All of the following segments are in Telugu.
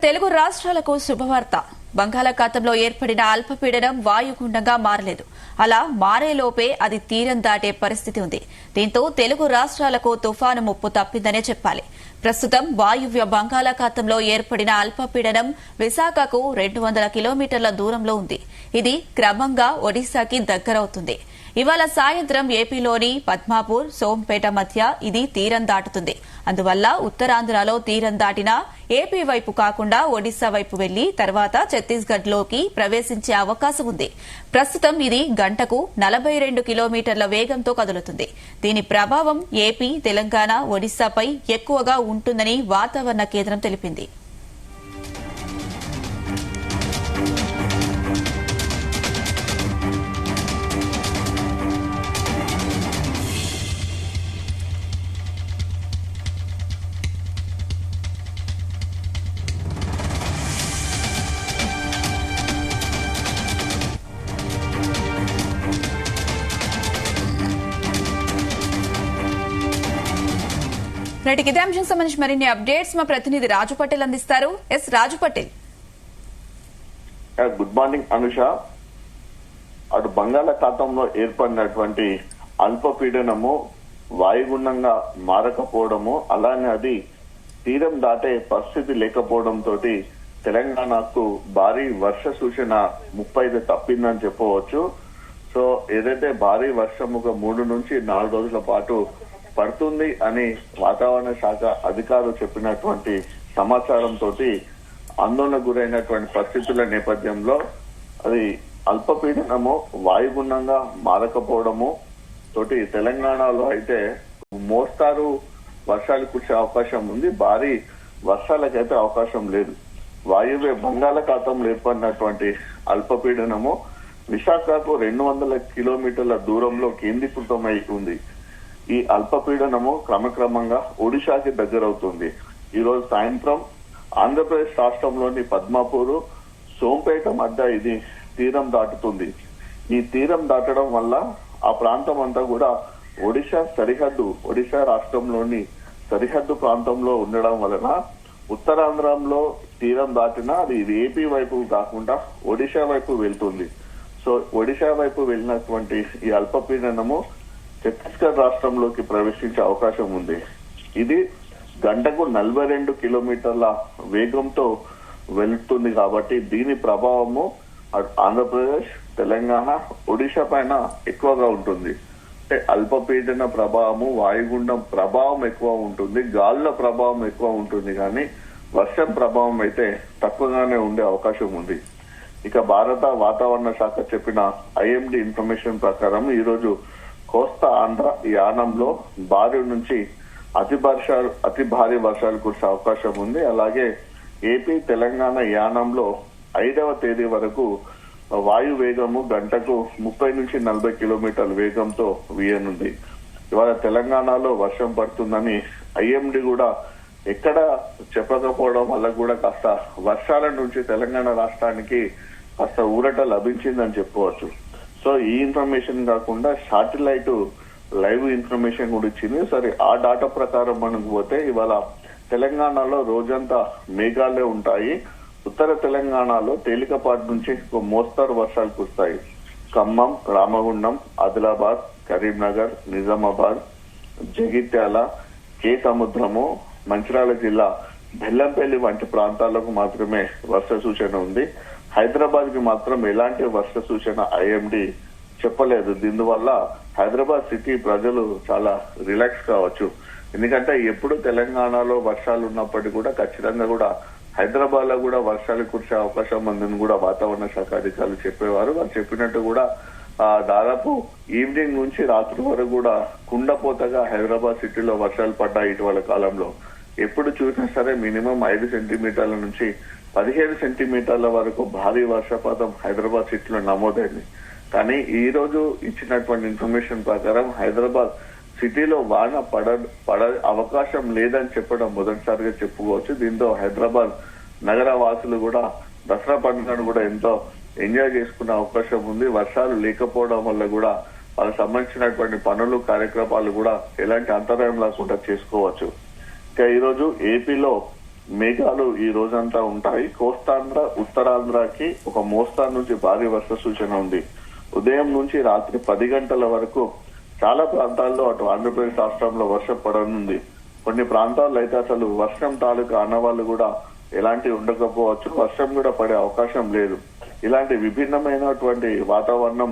తెలుగు రాష్ట్రాలకు శుభవార్త. బంగాళాఖాతంలో ఏర్పడిన అల్పపీడనం వాయుగుండంగా మారలేదు. అలా మారేలోపే అది తీరం దాటే పరిస్థితి ఉంది. దీంతో తెలుగు రాష్ట్రాలకు తుఫాను ముప్పు తప్పిందనే చెప్పాలి. ప్రస్తుతం వాయువ్య బంగాళాఖాతంలో ఏర్పడిన అల్పపీడనం విశాఖకు 200 కిలోమీటర్ల దూరంలో ఉంది. ఇది క్రమంగా ఒడిశాకి దగ్గరవుతుంది. ఇవాళ సాయంత్రం ఏపీలోని పద్మాపూర్, సోంపేట మధ్య ఇది తీరం దాటుతుంది. అందువల్ల ఉత్తరాంధ్రలో తీరం దాటినా ఏపీ వైపు కాకుండా ఒడిశా వైపు వెళ్లి తర్వాత ఛత్తీస్గఢ్ లోకి ప్రవేశించే అవకాశం ఉంది. ప్రస్తుతం ఇది గంటకు 42 కిలోమీటర్ల వేగంతో కదులుతుంది. దీని ప్రభావం ఏపీ, తెలంగాణ, ఒడిశాపై ఎక్కువగా ఉంటుందని వాతావరణ కేంద్రం తెలిపింది. నేటికి ఇదే అంశం సంబంధించి మరిన్ని అప్డేట్స్ మా ప్రతినిధి రాజు పటేల్ అందిస్తారు. S Raju Patel. Good morning Anusha. అటు బంగాళాఖాతంలో ఏర్పడినటువంటి అల్పపీడనము వాయుగుండంగా మారకపోవడము, అలానే అది తీరం దాటే పరిస్థితి లేకపోవడంతో తెలంగాణకు భారీ వర్ష సూచన 35 తప్పిందని చెప్పవచ్చు. సో ఏదైతే భారీ వర్షం ఒక 3 నుంచి 4 రోజుల పాటు పడుతుంది అని వాతావరణ శాఖ అధికారులు చెప్పినటువంటి సమాచారంతో ఆందోళనకు గురైనటువంటి పరిస్థితుల నేపథ్యంలో అది అల్పపీడనము వాయుగుండంగా మారకపోవడము తోటి తెలంగాణలో అయితే మోస్తారు వర్షాలు కురిసే అవకాశం ఉంది. భారీ వర్షాలకైతే అవకాశం లేదు. వాయువ్య బంగాళాఖాతంలో ఏర్పడినటువంటి అల్పపీడనము విశాఖకు 200 కిలోమీటర్ల దూరంలో కేంద్రీకృతమై ఉంది. ఈ అల్పపీడనము క్రమక్రమంగా ఒడిశాకి దగ్గరవుతుంది. ఈ రోజు సాయంత్రం ఆంధ్రప్రదేశ్ రాష్ట్రంలోని పద్మాపూరు, సోంపేట మధ్య ఇది తీరం దాటుతుంది. ఈ తీరం దాటడం వల్ల ఆ ప్రాంతం అంతా కూడా ఒడిశా రాష్ట్రంలోని సరిహద్దు ప్రాంతంలో ఉండడం వలన ఉత్తరాంధ్రంలో తీరం దాటినా అది ఏపీ వైపు కాకుండా ఒడిశా వైపు వెళ్తుంది. సో ఒడిశా వైపు వెళ్ళినటువంటి ఈ అల్పపీడనము ఛత్తీస్గఢ్ రాష్ట్రంలోకి ప్రవేశించే అవకాశం ఉంది. ఇది గంటకు 42 కిలోమీటర్ల వేగంతో వెళ్తుంది కాబట్టి దీని ప్రభావము ఆంధ్రప్రదేశ్, తెలంగాణ, ఒడిశా పైన ఎక్కువగా ఉంటుంది. అంటే అల్పపీడన ప్రభావము, వాయుగుండం ప్రభావం ఎక్కువ ఉంటుంది, గాలుల ప్రభావం ఎక్కువ ఉంటుంది, కానీ వర్షం ప్రభావం అయితే తక్కువగానే ఉండే అవకాశం ఉంది. ఇక భారత వాతావరణ శాఖ చెప్పిన ఐఎండీ ఇన్ఫర్మేషన్ ప్రకారం ఈ రోజు కోస్తా ఆంధ్ర యానంలో భారీ నుంచి అతి భారీ వర్షాలు కురిసే అవకాశం ఉంది. అలాగే ఏపీ, తెలంగాణ యానంలో 5వ తేదీ వరకు వాయు వేగము గంటకు 30 నుంచి 40 కిలోమీటర్ల వేగంతో వీయనుంది. ఇవాళ తెలంగాణలో వర్షం పడుతుందని ఐఎండీ కూడా ఎక్కడ చెప్పకపోవడం వల్ల కూడా కాస్త వర్షాల నుంచి తెలంగాణ రాష్ట్రానికి కాస్త ఊరట లభించిందని చెప్పవచ్చు. సో ఈ ఇన్ఫర్మేషన్ కాకుండా శాటిలైట్ లైవ్ ఇన్ఫర్మేషన్ కూడా ఇచ్చింది. సరే, ఆ డాటా ప్రకారం మనకు పోతే ఇవాళ తెలంగాణలో రోజంతా మేఘాలే ఉంటాయి. ఉత్తర తెలంగాణలో తేలికపాటి నుంచి మోస్తరు వర్షాలు కురుస్తాయి. ఖమ్మం, రామగుండం, ఆదిలాబాద్, కరీంనగర్, నిజామాబాద్, జగిత్యాల, కే సముద్రము, మంచిర్యాల జిల్లా, బెల్లంపల్లి వంటి ప్రాంతాలకు మాత్రమే వర్ష సూచన ఉంది. హైదరాబాద్ కి మాత్రం ఎలాంటి వర్ష సూచన ఐఎండీ చెప్పలేదు. దీనివల్ల హైదరాబాద్ సిటీ ప్రజలు చాలా రిలాక్స్ కావచ్చు. ఎందుకంటే ఎప్పుడు తెలంగాణలో వర్షాలు ఉన్నప్పటికీ కూడా ఖచ్చితంగా కూడా హైదరాబాద్ లో కూడా వర్షాలు కురిసే అవకాశం ఉందని కూడా వాతావరణ శాఖ అధికారులు చెప్పేవారు. వారు చెప్పినట్టు కూడా దాదాపు ఈవినింగ్ నుంచి రాత్రి వరకు కూడా కుండపోతగా హైదరాబాద్ సిటీలో వర్షాలు పడ్డాయి. ఇటీవల కాలంలో ఎప్పుడు చూసినా సరే మినిమం 5 సెంటీమీటర్ల నుంచి 15 సెంటీమీటర్ల వరకు భారీ వర్షపాతం హైదరాబాద్ సిటీలో నమోదైంది. కానీ ఈ రోజు ఇచ్చినటువంటి ఇన్ఫర్మేషన్ ప్రకారం హైదరాబాద్ సిటీలో వాన పడ అవకాశం లేదని చెప్పడం మొదటిసారిగా చెప్పుకోవచ్చు. దీంతో హైదరాబాద్ నగర వాసులు కూడా దసరా పండుగను కూడా ఎంతో ఎంజాయ్ చేసుకునే అవకాశం ఉంది. వర్షాలు లేకపోవడం వల్ల కూడా వాళ్ళకి సంబంధించినటువంటి పనులు, కార్యక్రమాలు కూడా ఎలాంటి అంతరాయం లేకుండా చేసుకోవచ్చు. ఇక ఈ రోజు ఏపీలో మేఘాలు ఈ రోజంతా ఉంటాయి. కోస్తాంధ్ర, ఉత్తరాంధ్రకి ఒక మోస్తారు నుంచి భారీ వర్ష సూచన ఉంది. ఉదయం నుంచి రాత్రి 10 గంటల వరకు చాలా ప్రాంతాల్లో అటు ఆంధ్రప్రదేశ్ రాష్ట్రంలో వర్షం పడనుంది. కొన్ని ప్రాంతాల్లో అయితే అసలు వర్షం తాలూకు ఆనవాళ్లు కూడా ఎలాంటి ఉండకపోవచ్చు, వర్షం కూడా పడే అవకాశం లేదు. ఇలాంటి విభిన్నమైనటువంటి వాతావరణం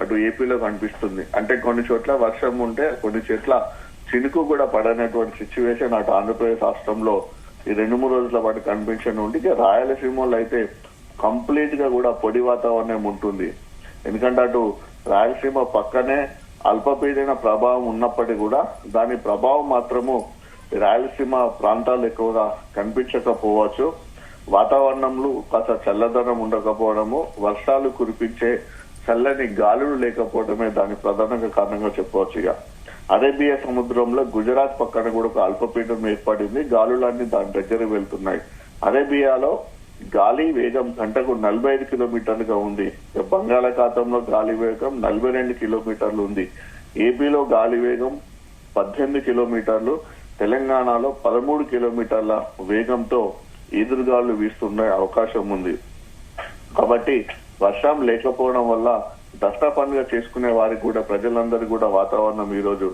అటు ఏపీలో కనిపిస్తుంది. అంటే కొన్ని చోట్ల వర్షం ఉంటే కొన్ని చోట్ల చినుకు కూడా పడనటువంటి సిచ్యువేషన్ అటు ఆంధ్రప్రదేశ్ రాష్ట్రంలో ఈ 2-3 రోజుల పాటు కనిపించనుంది. ఇక రాయలసీమలో అయితే కంప్లీట్ గా కూడా పొడి వాతావరణం ఉంటుంది. ఎందుకంటే అటు రాయలసీమ పక్కనే అల్పపీడన ప్రభావం ఉన్నప్పటికీ కూడా దాని ప్రభావం మాత్రము రాయలసీమ ప్రాంతాలు ఎక్కువగా కనిపించకపోవచ్చు. వాతావరణంలో కాస్త చల్లదనం ఉండకపోవడము, వర్షాలు కురిపించే చల్లని గాలులు లేకపోవడమే దాని ప్రధానంగా కారణంగా చెప్పవచ్చు. ఇక అరేబియా సముద్రంలో గుజరాత్ పక్కన కూడా ఒక అల్పపీడనం ఏర్పడింది. గాలులన్నీ దాని దగ్గరికి వెళ్తున్నాయి. అరేబియాలో గాలి వేగం గంటకు 45 కిలోమీటర్లుగా ఉంది. బంగాళాఖాతంలో గాలి వేగం 42 కిలోమీటర్లు ఉంది. ఏపీలో గాలి వేగం 18 కిలోమీటర్లు, తెలంగాణలో 13 కిలోమీటర్ల వేగంతో ఈదురుగాలు వీస్తున్న అవకాశం ఉంది. కాబట్టి వర్షం లేకపోవడం వల్ల దసరా పండుగ చేసుకునే వారికి కూడా ప్రజలందరూ కూడా వాతావరణం ఈ రోజు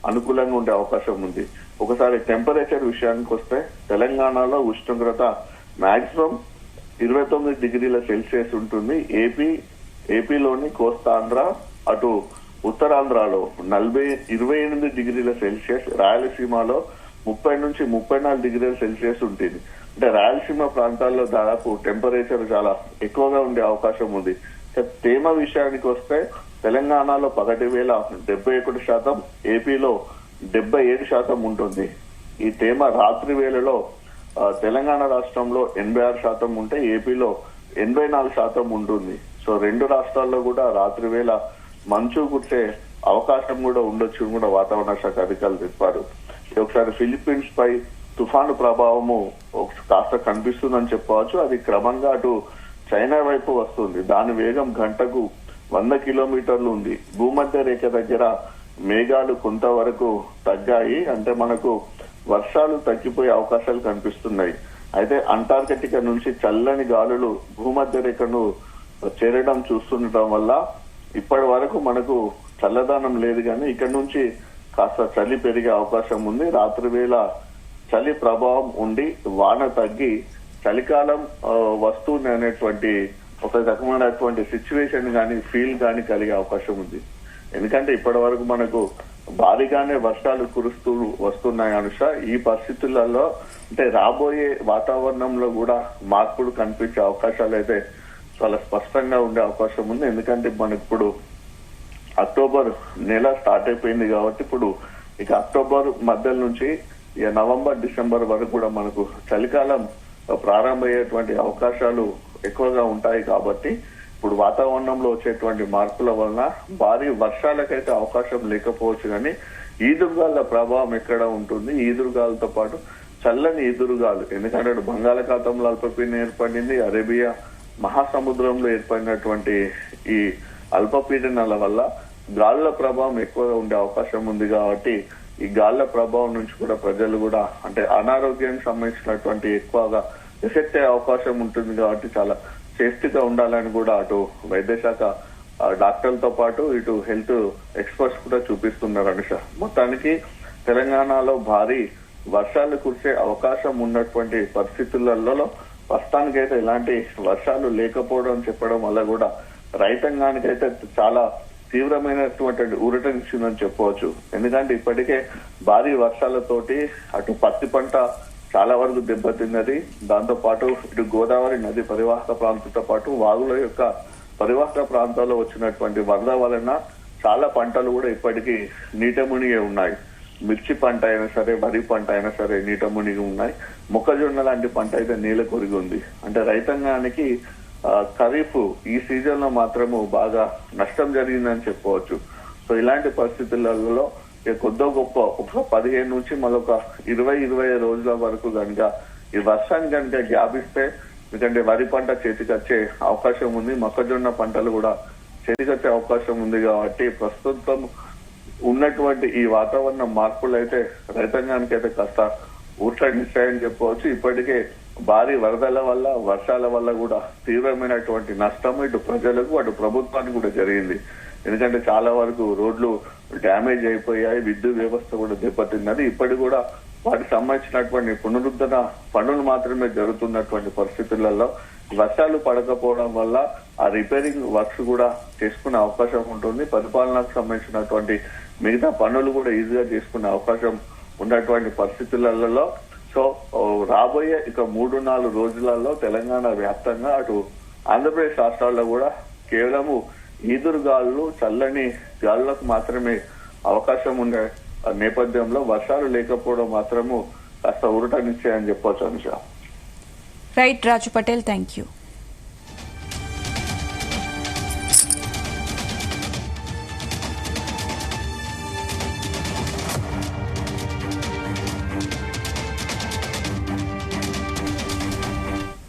అనుకూలంగా ఉండే అవకాశం ఉంది. ఒకసారి టెంపరేచర్ విషయానికి వస్తే తెలంగాణలో ఉష్ణోగ్రత మాక్సిమం 29 డిగ్రీల సెల్సియస్ ఉంటుంది. ఏపీలోని కోస్తాంధ్ర అటు ఉత్తరాంధ్రలో 28 డిగ్రీల సెల్సియస్, రాయలసీమలో 30 నుంచి 34 డిగ్రీల సెల్సియస్ ఉంటుంది. అంటే రాయలసీమ ప్రాంతాల్లో దాదాపు టెంపరేచర్ చాలా ఎక్కువగా ఉండే అవకాశం ఉంది. తేమ విషయానికి వస్తే తెలంగాణలో 1071%, ఏపీలో 77% ఉంటుంది. ఈ తేమ రాత్రి వేళలో తెలంగాణ రాష్ట్రంలో 86% ఉంటే ఏపీలో 84% ఉంటుంది. సో 2 రాష్ట్రాల్లో కూడా రాత్రి వేళ మంచు కురిసే అవకాశం కూడా ఉండొచ్చు కూడా వాతావరణ శాఖ అధికారులు చెప్పారు. ఒకసారి ఫిలిప్పీన్స్ పై తుఫాను ప్రభావము కాస్త కనిపిస్తుందని చెప్పవచ్చు. అది క్రమంగా అటు చైనా వైపు వస్తుంది. దాని వేగం గంటకు 100 కిలోమీటర్లు ఉంది. భూమధ్య రేఖ దగ్గర మేఘాలు కొంతవరకు తగ్గాయి. అంటే మనకు వర్షాలు తగ్గిపోయే అవకాశాలు కనిపిస్తున్నాయి. అయితే అంటార్కిటికా నుంచి చల్లని గాలులు భూమధ్య రేఖను చేరడం చూస్తుండటం వల్ల ఇప్పటి వరకు మనకు చల్లదనం లేదు, కానీ ఇక్కడ నుంచి కాస్త చలి పెరిగే అవకాశం ఉంది. రాత్రి వేళ చలి ప్రభావం ఉండి వాన తగ్గి చలికాలం వస్తుంది అనేటువంటి ఒక రకమైనటువంటి సిచ్యువేషన్ గాని ఫీల్ గాని కలిగే అవకాశం ఉంది. ఎందుకంటే ఇప్పటి వరకు మనకు భారీగానే వర్షాలు కురుస్తూ వస్తున్నాయి అనుష. ఈ పరిస్థితులలో అంటే రాబోయే వాతావరణంలో కూడా మార్పులు కనిపించే అవకాశాలు అయితే చాలా స్పష్టంగా ఉండే అవకాశం ఉంది. ఎందుకంటే మనకి ఇప్పుడు అక్టోబర్ నెల స్టార్ట్ అయిపోయింది కాబట్టి ఇప్పుడు ఇక అక్టోబర్ మధ్య నుంచి నవంబర్, డిసెంబర్ వరకు కూడా మనకు చలికాలం ప్రారంభమయ్యేటువంటి అవకాశాలు ఎక్కువగా ఉంటాయి. కాబట్టి ఇప్పుడు వాతావరణంలో వచ్చేటువంటి మార్పుల వలన భారీ వర్షాలకైతే అవకాశం లేకపోవచ్చు, కానీ ఈదురుగాల ప్రభావం ఎక్కడ ఉంటుంది. ఈదురుగాలతో పాటు చల్లని ఈదురుగాలు, ఎందుకంటే బంగాళాఖాతంలో అల్పపీడనం ఏర్పడింది. అరేబియా మహాసముద్రంలో ఏర్పడినటువంటి ఈ అల్పపీడనాల వల్ల గాలుల ప్రభావం ఎక్కువగా ఉండే అవకాశం ఉంది. కాబట్టి ఈ గాలుల ప్రభావం నుంచి కూడా ప్రజలు కూడా అంటే అనారోగ్యానికి సంబంధించినటువంటి ఎక్కువగా ఎఫెక్ట్ అయ్యే అవకాశం ఉంటుంది. కాబట్టి చాలా సేఫ్టీగా ఉండాలని కూడా అటు వైద్య శాఖ డాక్టర్లతో పాటు ఇటు హెల్త్ ఎక్స్పర్ట్స్ కూడా చూపిస్తున్నారు అనుష. మొత్తానికి తెలంగాణలో భారీ వర్షాలు కురిసే అవకాశం ఉన్నటువంటి పరిస్థితులలో ప్రస్తుతానికైతే ఎలాంటి వర్షాలు లేకపోవడం చెప్పడం వల్ల కూడా రైతాంగానికైతే చాలా తీవ్రమైనటువంటి ఊరటనిచ్చిందని చెప్పవచ్చు. ఎందుకంటే ఇప్పటికే భారీ వర్షాలతోటి అటు పత్తి పంట చాలా వరకు దెబ్బతిన్నది. దాంతో పాటు ఇటు గోదావరి నది పరివాహక ప్రాంతంతో పాటు వాగుల యొక్క పరివాహక ప్రాంతాల్లో వచ్చినటువంటి వరద వలన చాలా పంటలు కూడా ఇప్పటికీ నీట మునిగే ఉన్నాయి. మిర్చి పంట అయినా సరే, వరి పంట అయినా సరే నీట మునిగి ఉన్నాయి. మొక్కజొన్న లాంటి పంట అయితే నీళ్ళ కొరిగి ఉంది. అంటే రైతాంగానికి ఖరీఫ్ ఈ సీజన్ లో మాత్రము బాగా నష్టం జరిగిందని చెప్పవచ్చు. సో ఇలాంటి పరిస్థితులలో కొద్ది గొప్ప ఒక 15 నుంచి మరొక 20-25 రోజుల వరకు కనుక ఈ వర్షాన్ని కనుక గ్యాప్ ఇస్తే, ఎందుకంటే వరి పంట చేతికొచ్చే అవకాశం ఉంది, మొక్కజొన్న పంటలు కూడా చేతికొచ్చే అవకాశం ఉంది. కాబట్టి ప్రస్తుతం ఉన్నటువంటి ఈ వాతావరణ మార్పులు అయితే రైతాంగానికి అయితే కాస్త ఊట్లనిస్తాయని చెప్పవచ్చు. ఇప్పటికే భారీ వరదల వల్ల వర్షాల వల్ల కూడా తీవ్రమైనటువంటి నష్టం ఇటు ప్రజలకు అటు ప్రభుత్వానికి కూడా జరిగింది. ఎందుకంటే చాలా వరకు రోడ్లు డ్యామేజ్ అయిపోయాయి, విద్యుత్ వ్యవస్థ కూడా దెబ్బతిన్నది. ఇప్పటికి కూడా వాటికి సంబంధించినటువంటి పునరుద్ధరణ పనులు మాత్రమే జరుగుతున్నటువంటి పరిస్థితులలో వర్షాలు పడకపోవడం వల్ల ఆ రిపేరింగ్ వర్క్స్ కూడా చేసుకునే అవకాశం ఉంటుంది. పరిపాలనకు సంబంధించినటువంటి మిగతా పనులు కూడా ఈజీగా చేసుకునే అవకాశం ఉన్నటువంటి పరిస్థితులలో సో రాబోయే ఇక 3-4 రోజులలో తెలంగాణ వ్యాప్తంగా అటు ఆంధ్రప్రదేశ్ రాష్ట్రాల్లో కూడా కేవలము ఈదురు గాలులు చల్లని గాలులకు మాత్రమే అవకాశం ఉండే నేపథ్యంలో వర్షాలు లేకపోవడం మాత్రము కాస్త ఊరటనిచ్చాయని చెప్పొచ్చు Anusha. Right Raju Patel, thank you.